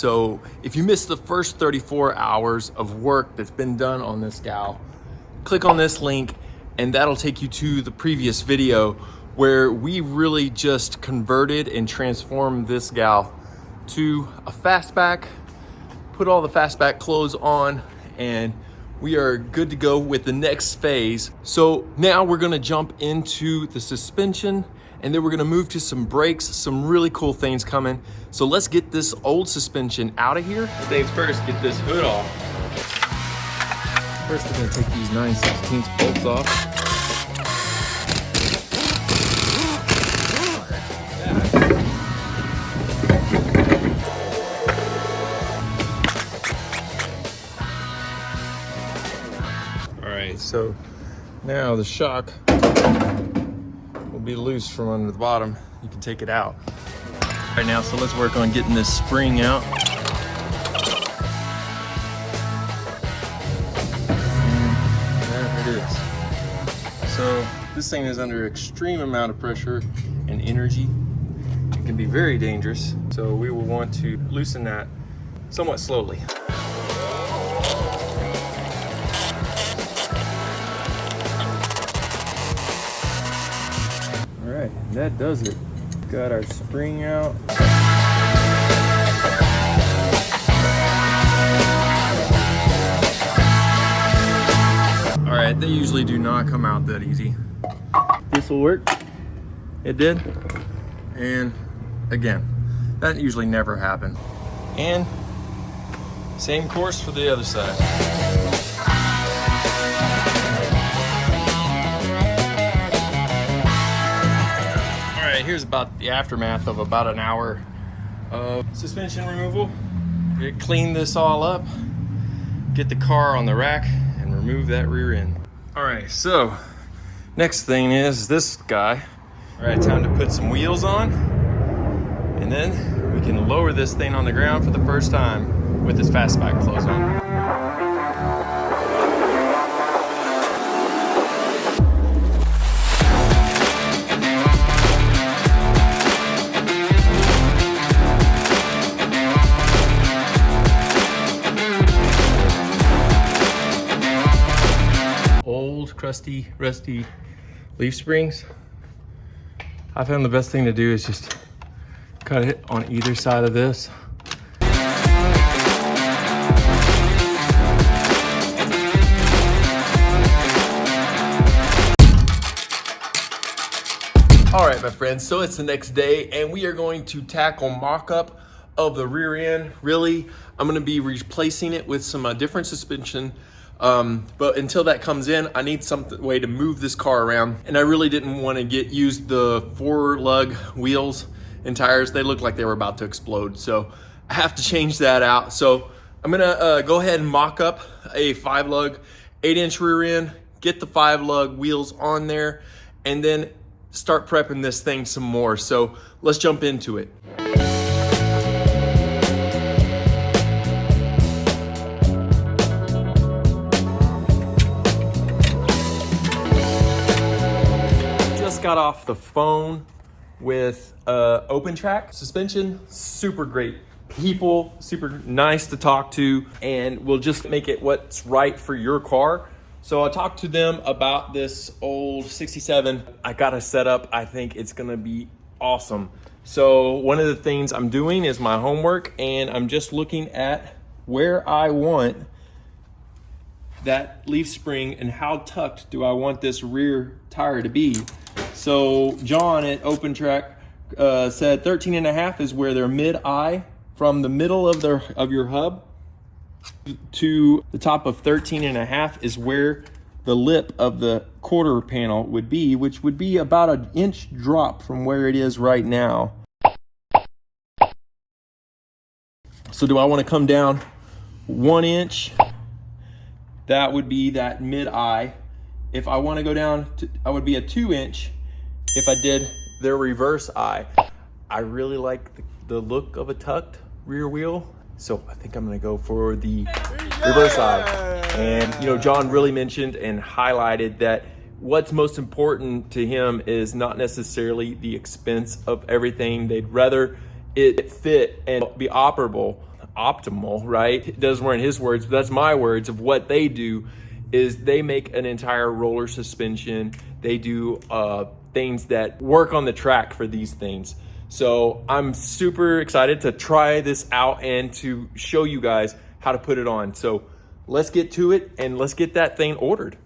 So if you missed the first 34 hours of work that's been done on this gal, click on this link and that'll take you to the previous video where we really just converted and transformed this gal to a Fastback, put all the Fastback clothes on, and we are good to go with the next phase. So now we're gonna jump into the suspension, and then we're gonna move to some brakes, some really cool things coming. So let's get this old suspension out of here. Things first, get this hood off. First, we're gonna take these 9/16 bolts off. So now the shock will be loose from under the bottom. You can take it out. All right now, so let's work on getting this spring out. And there it is. So this thing is under extreme amount of pressure and energy. It can be very dangerous. So we will want to loosen that somewhat slowly. That does it. Got our spring out. All right, they usually do not come out that easy. This will work. It did. And again, that usually never happens. And same course for the other side. Here's about the aftermath of about an hour of suspension removal. Clean this all up, get the car on the rack, and remove that rear end. All right, so next thing is this guy. All right, time to put some wheels on, and then we can lower this thing on the ground for the first time with this Fastback clothes on. Crusty, rusty leaf springs. I found the best thing to do is just cut it on either side of this. All right, my friends, so it's the next day and we are going to tackle mock-up of the rear end. Really, I'm gonna be replacing it with some different suspension. But until that comes in, I need some way to move this car around. And I really didn't want to use the 4-lug wheels and tires. They look like they were about to explode. So I have to change that out. So I'm gonna go ahead and mock up a 5-lug, 8-inch rear end, get the 5-lug wheels on there, and then start prepping this thing some more. So let's jump into it. Got off the phone with Open Track suspension. Super great people, super nice to talk to, and we'll just make it what's right for your car. So I talked to them about this old 67. I got a setup. I think it's gonna be awesome. So one of the things I'm doing is my homework, and I'm just looking at where I want that leaf spring and how tucked do I want this rear tire to be. So John at Open Track said 13.5 is where their mid-eye, from the middle of your hub to the top of 13.5 is where the lip of the quarter panel would be, which would be about an inch drop from where it is right now. So do I want to come down 1 inch? That would be that mid-eye. If I want to go down to, I would be a 2-inch if I did their reverse eye. I really like the look of a tucked rear wheel, so I think I'm gonna go for the reverse eye. And you know, John really mentioned and highlighted that what's most important to him is not necessarily the expense of everything. They'd rather it fit and be operable. optimal, right? Those weren't his words, but that's my words of what they do. Is they make an entire roller suspension. They do things that work on the track for these things. So I'm super excited to try this out and to show you guys how to put it on. So let's get to it and let's get that thing ordered.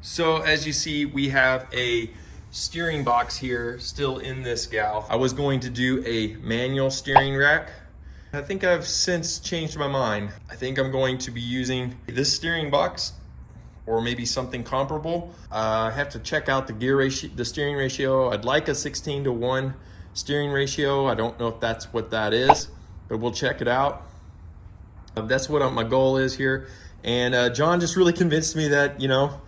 So as you see, we have a steering box here still in this gal. I was going to do a manual steering rack. I think I've since changed my mind. I think I'm going to be using this steering box or maybe something comparable. I have to check out the gear ratio, the steering ratio. I'd like a 16:1 steering ratio. I don't know if that's what that is, but we'll check it out. That's what my goal is here. And John just really convinced me that, you know,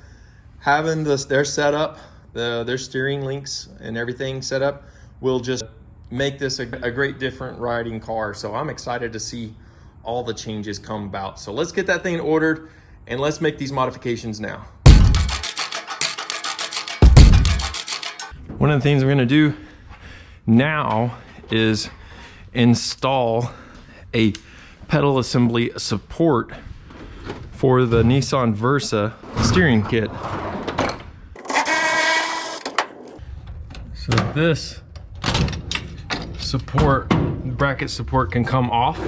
having their setup, their steering links and everything set up will just make this a great different riding car. So I'm excited to see all the changes come about. So let's get that thing ordered and let's make these modifications now. One of the things we're gonna do now is install a pedal assembly support for the Nissan Versa steering kit. So this support, bracket support, can come off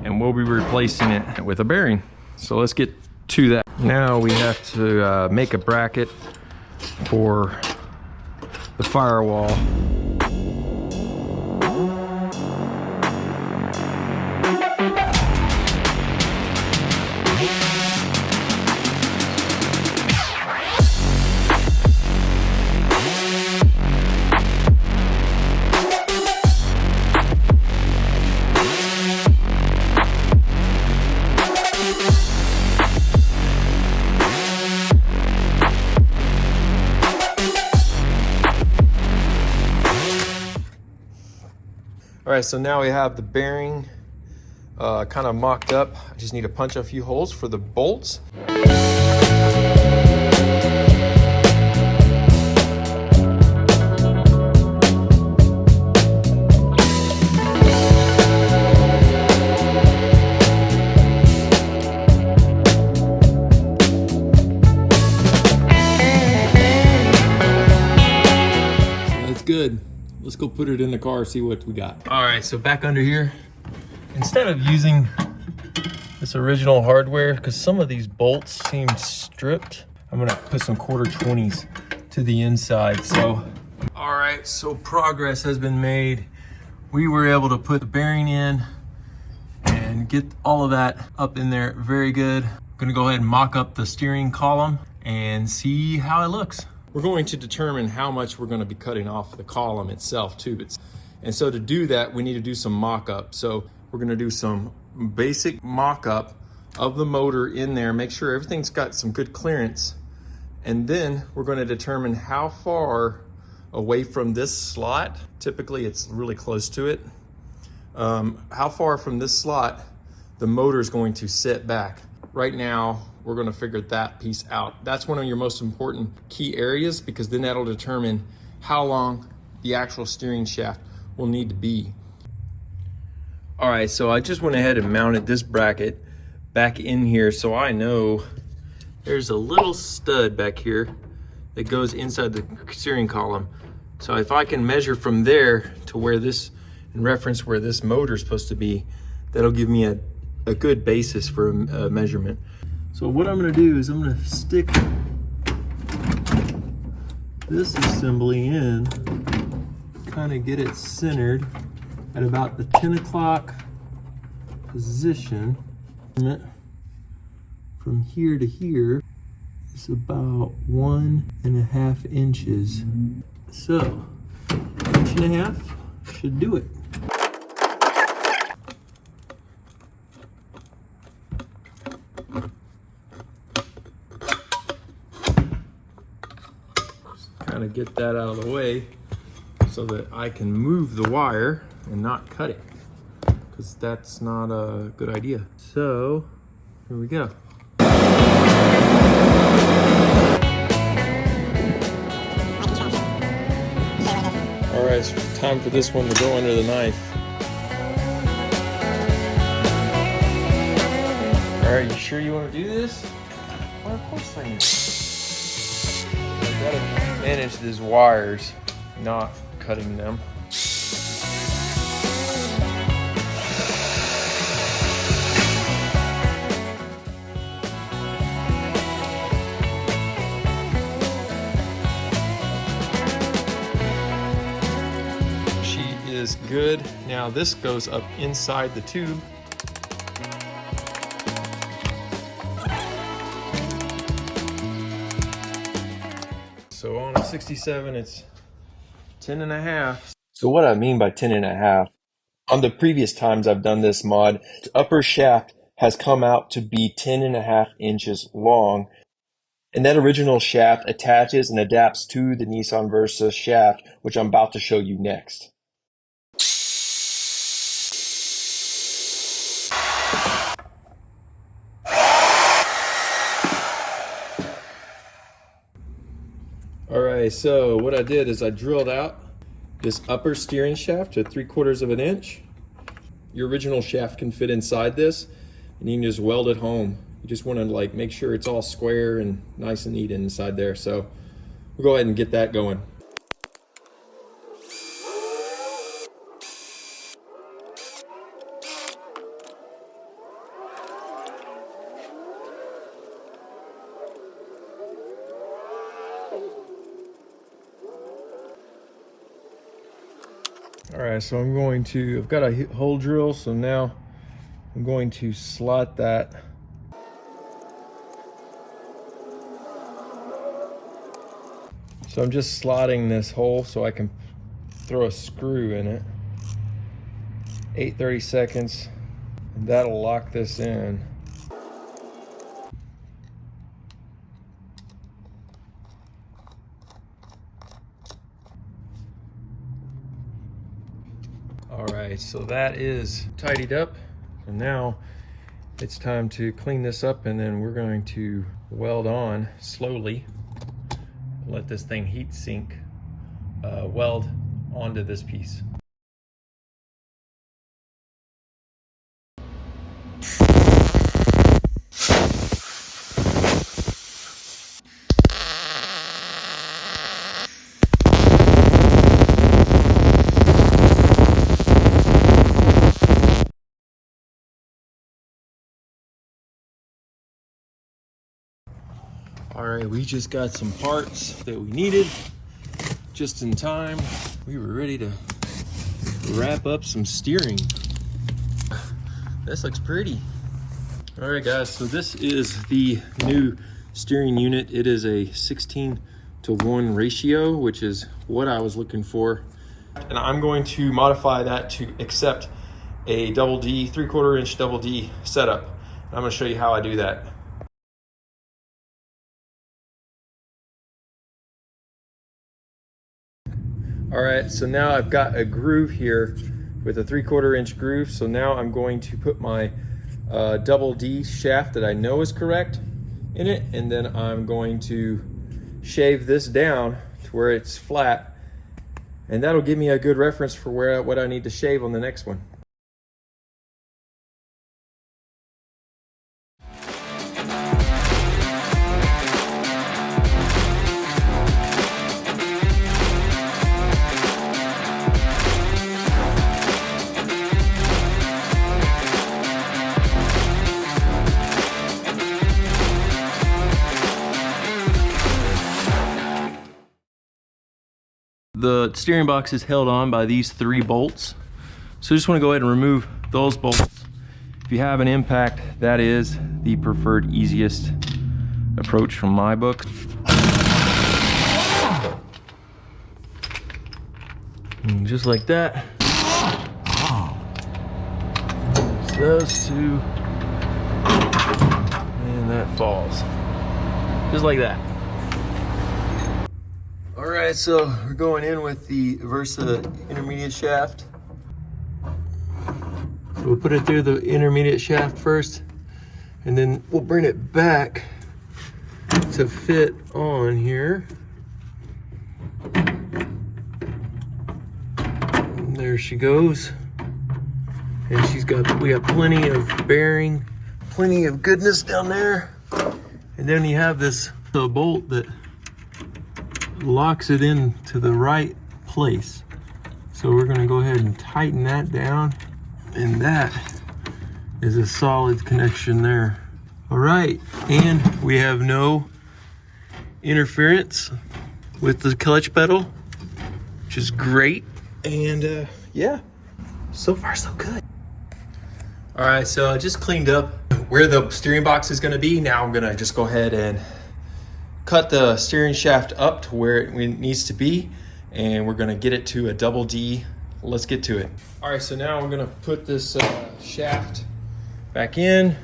and we'll be replacing it with a bearing. So let's get to that. Now we have to make a bracket for the firewall. All right, so now we have the bearing kind of mocked up. I just need to punch a few holes for the bolts. So that's good. Let's go put it in the car, see what we got. All right, so back under here, instead of using this original hardware, because some of these bolts seem stripped, I'm gonna put some 1/4-20s to the inside. So, all right, so progress has been made. We were able to put the bearing in and get all of that up in there very good. I'm gonna go ahead and mock up the steering column and see how it looks. We're going to determine how much we're going to be cutting off the column itself too. And so to do that, we need to do some mock-up. So we're going to do some basic mock-up of the motor in there, make sure everything's got some good clearance. And then we're going to determine how far away from this slot, typically it's really close to it, how far from this slot the motor is going to sit back. Right now, we're going to figure that piece out. That's one of your most important key areas, because then that'll determine how long the actual steering shaft will need to be. All right, so I just went ahead and mounted this bracket back in here, so I know there's a little stud back here that goes inside the steering column. So if I can measure from there to where this, in reference where this motor is supposed to be, that'll give me a good basis for a measurement. So what I'm gonna do is I'm gonna stick this assembly in, kind of get it centered at about the 10 o'clock position. From here to here is about 1.5 inches. So 1.5 inches should do it. Kind of get that out of the way so that I can move the wire and not cut it, because that's not a good idea. So here we go. All right, it's time for this one to go under the knife. All right, you sure you want to do this? Well, of course I am. I gotta manage these wires, not cutting them. Is good. Now this goes up inside the tube. So on a 67, it's 10.5. So what I mean by 10.5, on the previous times I've done this mod, the upper shaft has come out to be 10.5 inches long. And that original shaft attaches and adapts to the Nissan Versa shaft, which I'm about to show you next. All right, so what I did is I drilled out this upper steering shaft to 3/4 of an inch. Your original shaft can fit inside this, and you can just weld it home. You just want to like make sure it's all square and nice and neat inside there. So we'll go ahead and get that going. All right, so I've got a hole drill, so now I'm going to slot that. So I'm just slotting this hole so I can throw a screw in it. 8/30 seconds, and that'll lock this in. All right, so that is tidied up, and now it's time to clean this up, and then we're going to weld on slowly. Let this thing heat sink, weld onto this piece. All right, we just got some parts that we needed just in time. We were ready to wrap up some steering. This looks pretty. All right, guys, so this is the new steering unit. It is a 16:1 ratio, which is what I was looking for. And I'm going to modify that to accept a double D, 3/4 inch double D setup. And I'm gonna show you how I do that. All right, so now I've got a groove here with a 3/4 inch groove. So now I'm going to put my double D shaft that I know is correct in it, and then I'm going to shave this down to where it's flat, and that'll give me a good reference for what I need to shave on the next one. The steering box is held on by these 3 bolts. So I just want to go ahead and remove those bolts. If you have an impact, that is the preferred easiest approach from my book. And just like that. It's those 2. And that falls. Just like that. All right, so we're going in with the Versa intermediate shaft. So we'll put it through the intermediate shaft first, and then we'll bring it back to fit on here. And there she goes. And we got plenty of bearing plenty of goodness down there. And then you have this bolt that locks it into the right place. So we're gonna go ahead and tighten that down, and that is a solid connection there. All right, and we have no interference with the clutch pedal, which is great. And yeah, so far so good. All right, so I just cleaned up where the steering box is gonna be. Now I'm gonna just go ahead and cut the steering shaft up to where it needs to be, and we're gonna get it to a double D. Let's get to it. All right, so now I'm gonna put this shaft back in.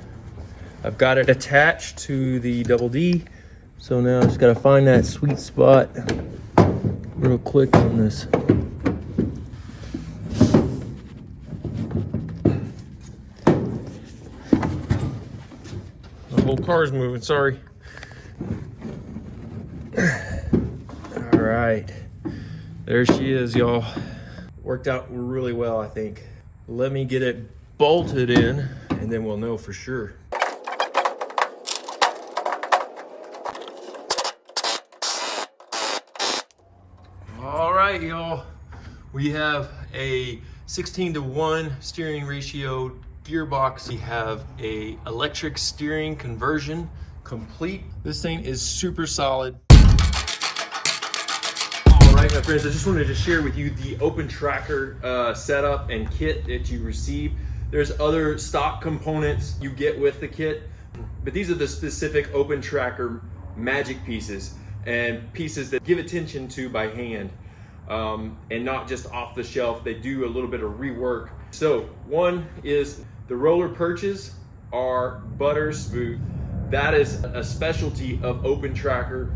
I've got it attached to the double D. So now I just gotta find that sweet spot real quick on this. The whole car's moving, sorry. All right, there she is, y'all. Worked out really well, I think. Let me get it bolted in, and then we'll know for sure. All right, y'all. We have a 16:1 steering ratio gearbox. We have a electric steering conversion complete. This thing is super solid. All right, my friends, I just wanted to share with you the Open Tracker setup and kit that you receive. There's other stock components you get with the kit, but these are the specific Open Tracker magic pieces and pieces that give attention to by hand, and not just off the shelf. They do a little bit of rework. So one is the roller perches are butter smooth. That is a specialty of Open Tracker.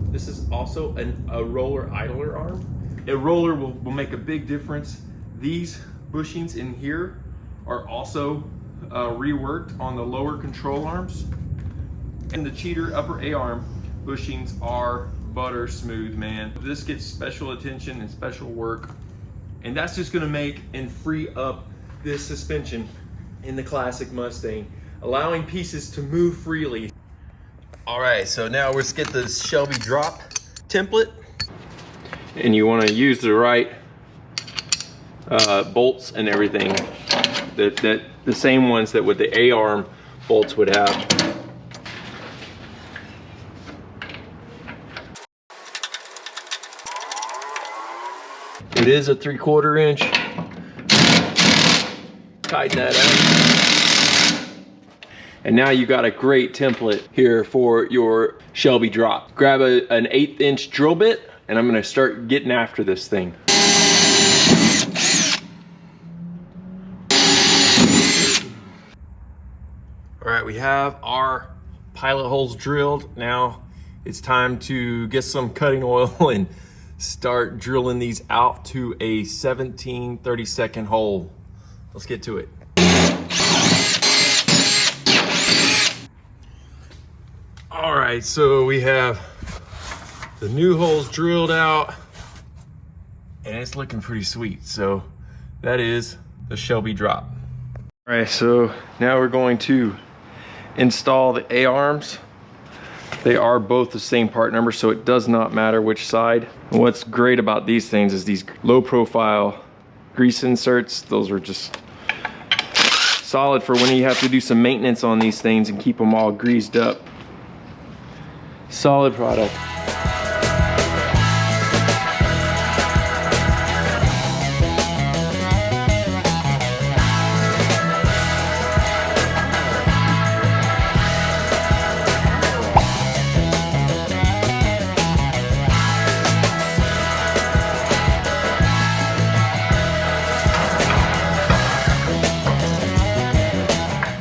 This is also a roller idler arm. A roller will make a big difference. These bushings in here are also reworked on the lower control arms. And the cheater upper A arm bushings are butter smooth, man. This gets special attention and special work. And that's just gonna make and free up this suspension in the classic Mustang, allowing pieces to move freely. All right, so now let's get the Shelby Drop template. And you wanna use the right bolts and everything. That the same ones that with the A-arm bolts would have. It is a 3/4 inch. Tighten that up. And now you got a great template here for your Shelby Drop. Grab an 1/8 inch drill bit, and I'm gonna start getting after this thing. All right, we have our pilot holes drilled. Now it's time to get some cutting oil and start drilling these out to a 17 32nd hole. Let's get to it. All right, so we have the new holes drilled out, and it's looking pretty sweet. So that is the Shelby Drop. All right, so now we're going to install the A-arms. They are both the same part number, so it does not matter which side. And what's great about these things is these low profile grease inserts. Those are just solid for when you have to do some maintenance on these things and keep them all greased up. Solid product.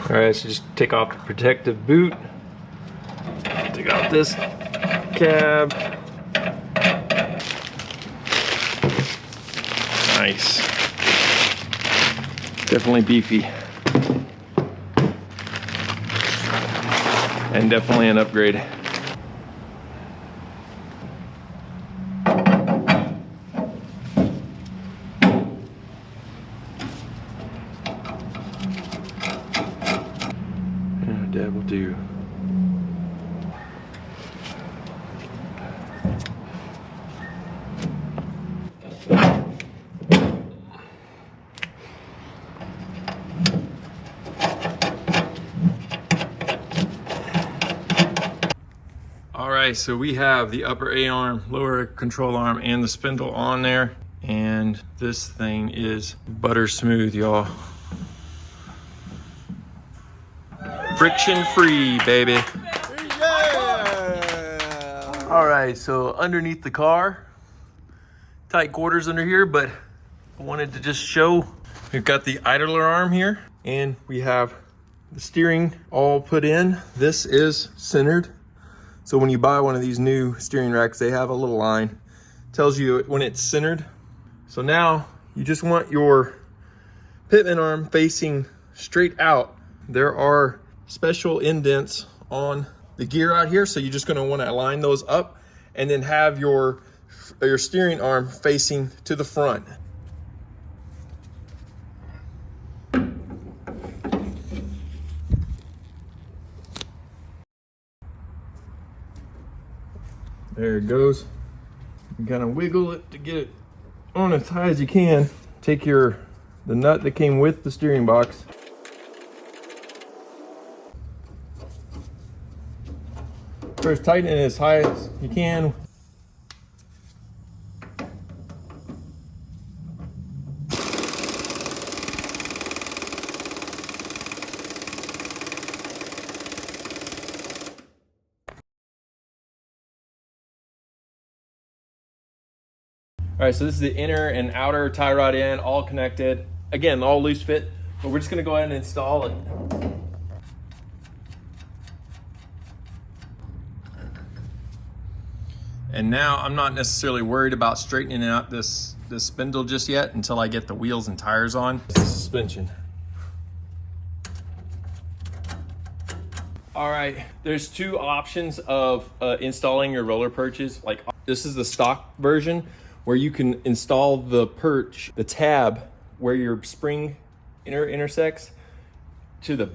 All right, so just take off the protective boot. Take out this cab. Nice. Definitely beefy. And definitely an upgrade. All right, so we have the upper A arm, lower control arm, and the spindle on there. And this thing is butter smooth, y'all. Friction free, baby. Yeah. All right, so underneath the car, tight quarters under here, but I wanted to just show, we've got the idler arm here, and we have the steering all put in. This is centered. So when you buy one of these new steering racks, they have a little line, tells you when it's centered. So now you just want your pitman arm facing straight out. There are special indents on the gear out here, so you're just gonna wanna line those up and then have your steering arm facing to the front. There it goes. You kind of wiggle it to get it on as high as you can. Take the nut that came with the steering box. First, tighten it as high as you can. All right, so this is the inner and outer tie rod end, all connected. Again, all loose fit, but we're just gonna go ahead and install it. And now I'm not necessarily worried about straightening out this spindle just yet until I get the wheels and tires on. The suspension. All right, there's two options of installing your roller perches. Like, this is the stock version, where you can install the perch, the tab where your spring intersects to the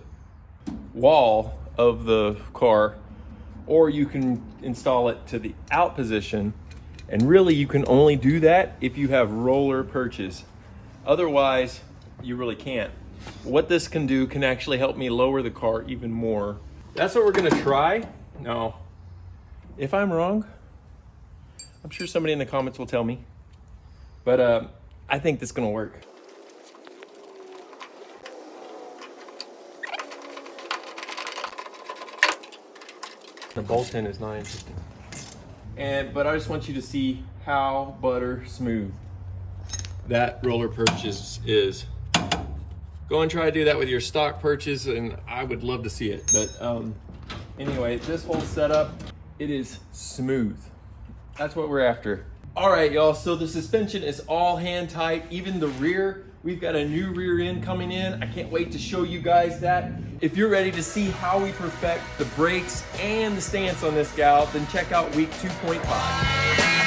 wall of the car, or you can install it to the out position. And really you can only do that if you have roller perches. Otherwise, you really can't. What this can do can actually help me lower the car even more. That's what we're gonna try. Now, if I'm wrong, I'm sure somebody in the comments will tell me, but I think this is gonna work. The bolt in is not interesting. But I just want you to see how butter smooth that roller perch is. Go and try to do that with your stock perches, and I would love to see it. But anyway, this whole setup, it is smooth. That's what we're after. All right, y'all, so the suspension is all hand tight, even the rear. We've got a new rear end coming in. I can't wait to show you guys that. If you're ready to see how we perfect the brakes and the stance on this gal, then check out week 2.5.